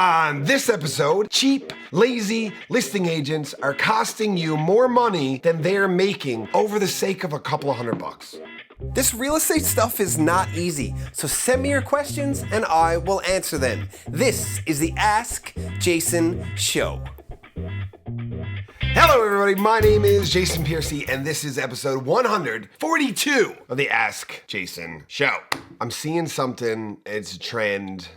On this episode, cheap, lazy listing agents are costing you more money than they're making over the sake of a couple of $100. This real estate stuff is not easy, so send me your questions and I will answer them. This is the Ask Jason Show. Hello everybody, my name is Jason Piercey and this is episode 142 of the Ask Jason Show. I'm seeing something, it's a trend,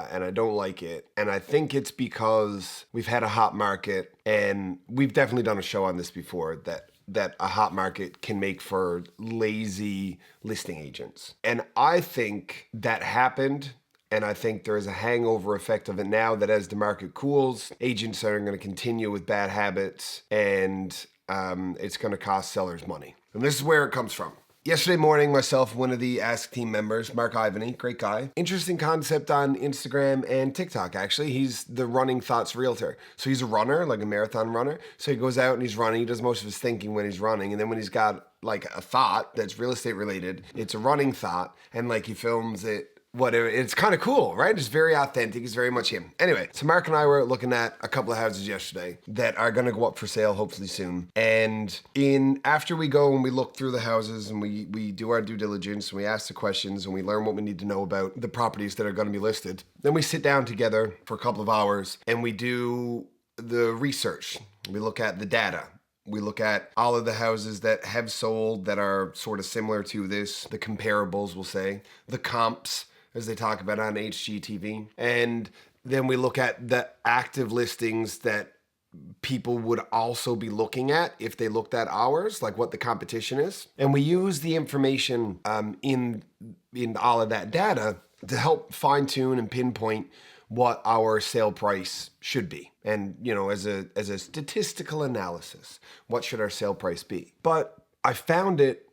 and I don't like it. And I think it's because we've had a hot market, and we've definitely done a show on this before, that a hot market can make for lazy listing agents. And I think that happened, and I think there is a hangover effect of it now, that as the market cools, agents are going to continue with bad habits, and it's going to cost sellers money. And this is where it comes from. Yesterday morning, myself, one of the Ask team members, Mark Ivany, great guy. Interesting concept on Instagram and TikTok, actually. He's the Running Thoughts realtor. So he's a runner, like a marathon runner. So he goes out and he's running. He does most of his thinking when he's running. And then when he's got like a thought that's real estate related, it's a running thought. And like he films it. Whatever, it's kind of cool, right? It's very authentic. It's very much him. Anyway, so Mark and I were looking at a couple of houses yesterday that are going to go up for sale hopefully soon. And after we go and we look through the houses and we do our due diligence and we ask the questions and we learn what we need to know about the properties that are going to be listed, then we sit down together for a couple of hours and we do the research. We look at the data. We look at all of the houses that have sold that are sort of similar to this, the comparables, we'll say, the comps, as they talk about on HGTV. And then we look at the active listings that people would also be looking at if they looked at ours, like what the competition is. And we use the information in all of that data to help fine tune and pinpoint what our sale price should be. And, you know, as a statistical analysis, what should our sale price be? But I found it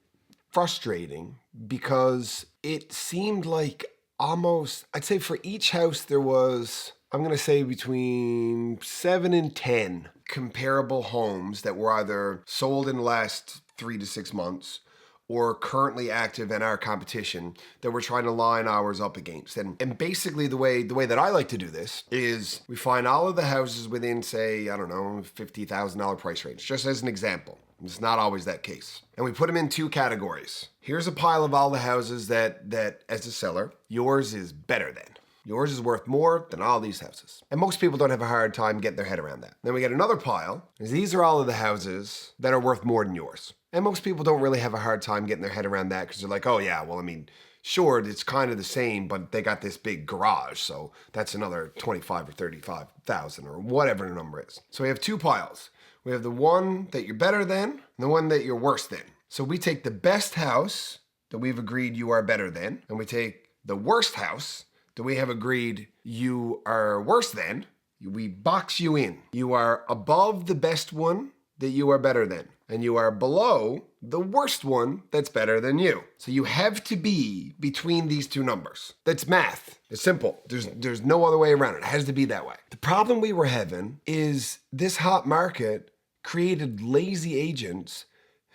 frustrating because it seemed like almost, I'd say for each house there was, I'm going to say between 7 and 10 comparable homes that were either sold in the last 3 to 6 months or currently active in our competition that we're trying to line ours up against. And basically the way that I like to do this is we find all of the houses within, say, I don't know, $50,000 price range, just as an example. It's not always that case. And we put them in two categories. Here's a pile of all the houses that as a seller, yours is better than. Yours is worth more than all these houses. And most people don't have a hard time getting their head around that. Then we get another pile, because these are all of the houses that are worth more than yours. And most people don't really have a hard time getting their head around that because they're like, oh yeah, well, I mean, sure, it's kind of the same, but they got this big garage, so that's another 25 or 35,000 or whatever the number is. So we have two piles. We have the one that you're better than and the one that you're worse than. So we take the best house that we've agreed you are better than, and we take the worst house that we have agreed you are worse than. We box you in. You are above the best one that you are better than, and you are below the worst one that's better than you. So you have to be between these two numbers. That's math. It's simple. There's no other way around it. It has to be that way. The problem we were having is this hot market created lazy agents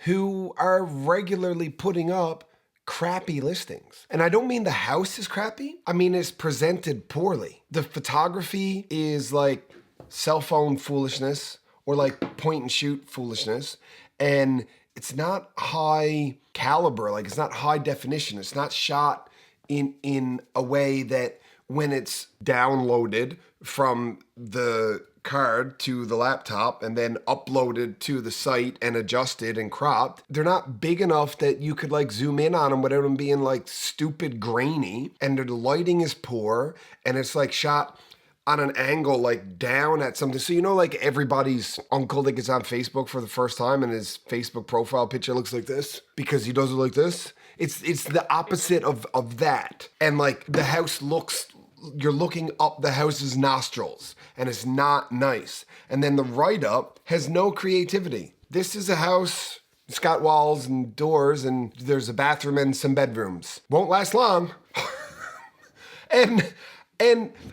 who are regularly putting up crappy listings. And I don't mean the house is crappy. I mean it's presented poorly. The photography is like cell phone foolishness or like point and shoot foolishness. And it's not high caliber, like it's not high definition. It's not shot in a way that when it's downloaded from the card to the laptop and then uploaded to the site and adjusted and cropped, they're not big enough that you could like zoom in on them without them being like stupid grainy, and the lighting is poor and it's like shot on an angle like down at something. So you know, like everybody's uncle that gets on Facebook for the first time and his Facebook profile picture looks like this because he does it like this. It's the opposite of that. And like the house looks, you're looking up the house's nostrils and it's not nice. And then the write-up has no creativity. This is a house, it's got walls and doors and there's a bathroom and some bedrooms. Won't last long. and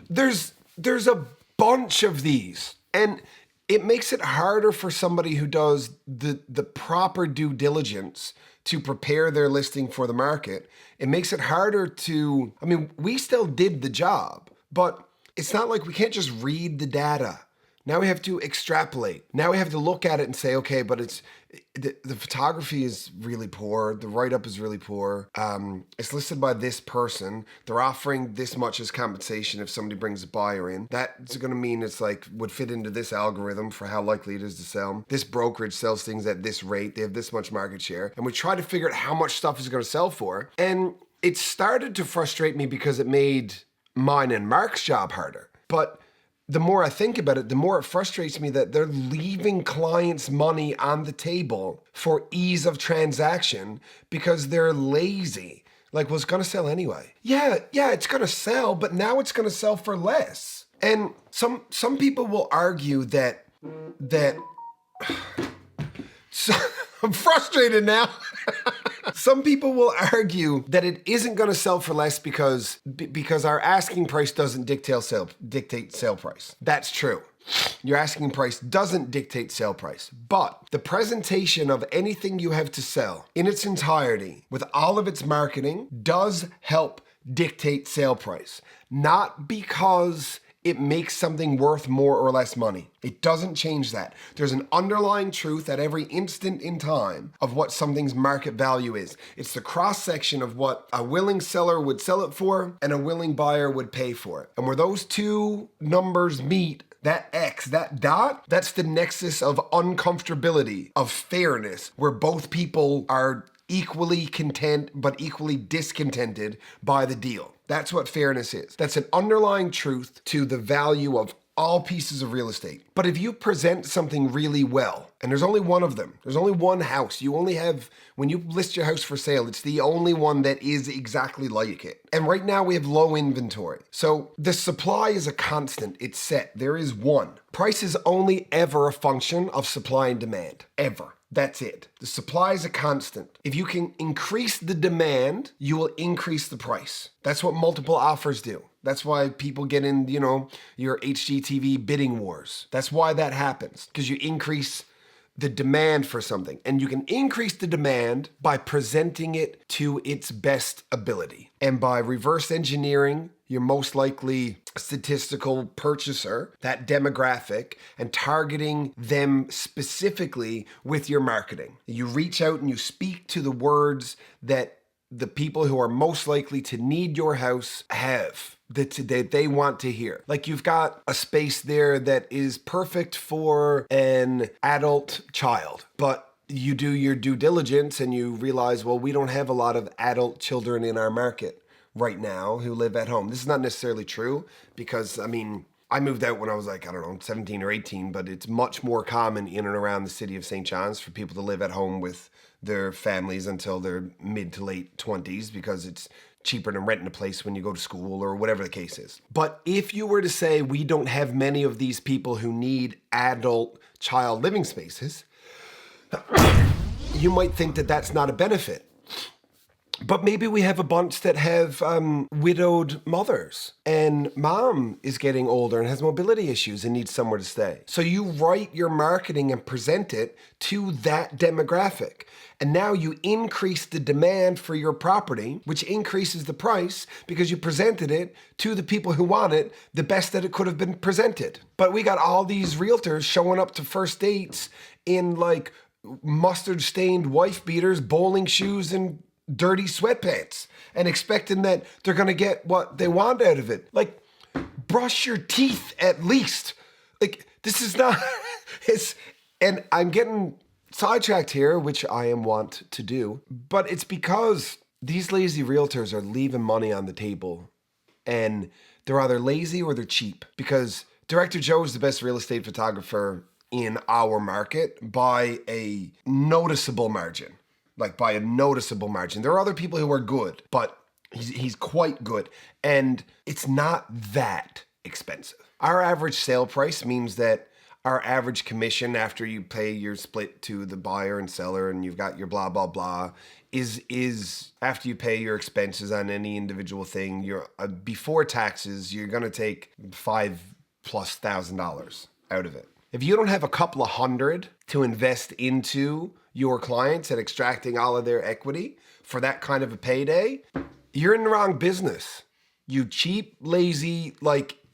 there's a bunch of these. And it makes it harder for somebody who does the proper due diligence to prepare their listing for the market. It makes it harder to, I mean, we still did the job, but it's not like we can't just read the data. Now we have to extrapolate. Now we have to look at it and say, okay, but the photography is really poor. The write-up is really poor. It's listed by this person. They're offering this much as compensation if somebody brings a buyer in. That's going to mean it's like would fit into this algorithm for how likely it is to sell. This brokerage sells things at this rate. They have this much market share. And we try to figure out how much stuff is going to sell for. And it started to frustrate me because it made mine and Mark's job harder. But the more I think about it, the more it frustrates me that they're leaving clients' money on the table for ease of transaction because they're lazy. Like, well, it's going to sell anyway. Yeah, it's going to sell, but now it's going to sell for less. And some people will argue that so, I'm frustrated now. Some people will argue that it isn't going to sell for less because our asking price doesn't dictate sale price. That's true. Your asking price doesn't dictate sale price, but the presentation of anything you have to sell in its entirety with all of its marketing does help dictate sale price. Not because it makes something worth more or less money. It doesn't change that. There's an underlying truth at every instant in time of what something's market value is. It's the cross-section of what a willing seller would sell it for and a willing buyer would pay for it. And where those two numbers meet, that X, that dot, that's the nexus of uncomfortability, of fairness, where both people are equally content but equally discontented by the deal. That's what fairness is. That's an underlying truth to the value of all pieces of real estate. But if you present something really well, and there's only one of them, there's only one house, you only have, when you list your house for sale, it's the only one that is exactly like it. And right now we have low inventory. So the supply is a constant, it's set, there is one. Price is only ever a function of supply and demand, ever. That's it. The supply is a constant. If you can increase the demand, you will increase the price. That's what multiple offers do. That's why people get in, your HGTV bidding wars. That's why that happens, because you increase the demand for something. And you can increase the demand by presenting it to its best ability. And by reverse engineering your most likely statistical purchaser, that demographic, and targeting them specifically with your marketing. You reach out and you speak to the words that the people who are most likely to need your house have, that they want to hear. Like, you've got a space there that is perfect for an adult child, but you do your due diligence and you realize, well, we don't have a lot of adult children in our market right now who live at home. This is not necessarily true because, I moved out when I was 17 or 18, but it's much more common in and around the city of St. John's for people to live at home with their families until their mid to late 20s because it's cheaper than renting a place when you go to school or whatever the case is. But if you were to say we don't have many of these people who need adult child living spaces, you might think that that's not a benefit. But maybe we have a bunch that have widowed mothers and mom is getting older and has mobility issues and needs somewhere to stay. So you write your marketing and present it to that demographic. And now you increase the demand for your property, which increases the price because you presented it to the people who want it the best that it could have been presented. But we got all these realtors showing up to first dates in mustard-stained wife beaters, bowling shoes, and dirty sweatpants and expecting that they're going to get what they want out of it. Brush your teeth at least. This is not, and I'm getting sidetracked here, which I am wont to do, but it's because these lazy realtors are leaving money on the table and they're either lazy or they're cheap, because Director Joe is the best real estate photographer in our market by a noticeable margin. By a noticeable margin. There are other people who are good, but he's quite good. And it's not that expensive. Our average sale price means that our average commission after you pay your split to the buyer and seller and you've got your blah, blah, blah, is after you pay your expenses on any individual thing, you're before taxes, you're going to take $5,000+ out of it. If you don't have a couple of hundred to invest into your clients and extracting all of their equity for that kind of a payday, you're in the wrong business. You cheap, lazy,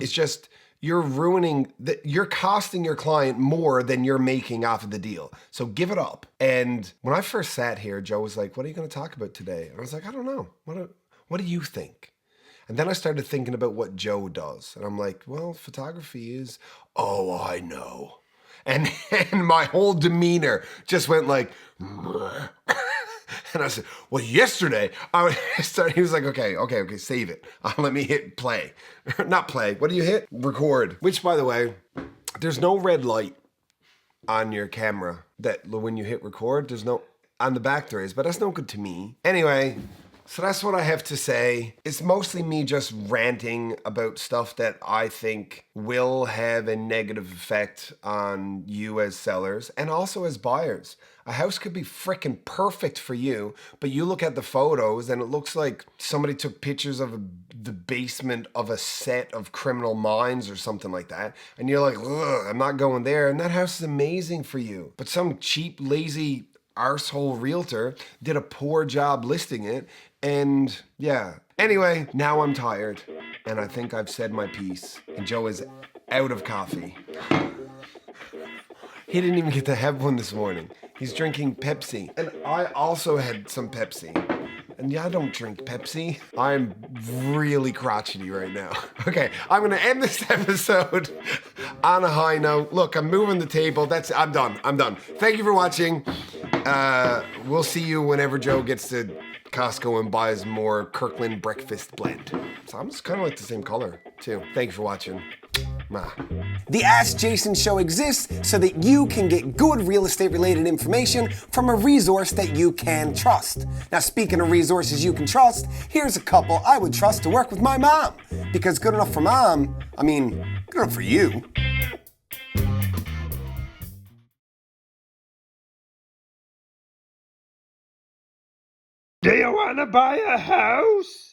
It's just you're ruining you're costing your client more than you're making off of the deal. So give it up. And when I first sat here, Joe was like, "What are you going to talk about today?" And I was like, "I don't know. What do you think?" And then I started thinking about what Joe does. And I'm like, well, photography is, oh, I know. And my whole demeanor just went like, and I said, well, yesterday, he was like, okay, save it. Let me hit play. Not play. What do you hit? Record. Which, by the way, there's no red light on your camera that when you hit record, there's no, on the back there is, but that's no good to me. Anyway, so that's what I have to say. It's mostly me just ranting about stuff that I think will have a negative effect on you as sellers and also as buyers. A house could be freaking perfect for you, but you look at the photos and it looks like somebody took pictures of the basement of a set of Criminal Minds or something like that. And you're like, ugh, I'm not going there. And that house is amazing for you. But some cheap, lazy arsehole realtor did a poor job listing it. And yeah. Anyway, now I'm tired. And I think I've said my piece. And Joe is out of coffee. He didn't even get to have one this morning. He's drinking Pepsi. And I also had some Pepsi. And yeah, I don't drink Pepsi. I'm really crotchety right now. Okay, I'm gonna end this episode on a high note. Look, I'm moving the table. I'm done. Thank you for watching. We'll see you whenever Joe gets to Costco and buys more Kirkland breakfast blend. So I'm just kind of like the same color too. Thank you for watching. The Ask Jason Show exists so that you can get good real estate related information from a resource that you can trust. Now, speaking of resources you can trust, here's a couple I would trust to work with my mom. Because good enough for mom, I mean, good enough for you. Do you want to buy a house?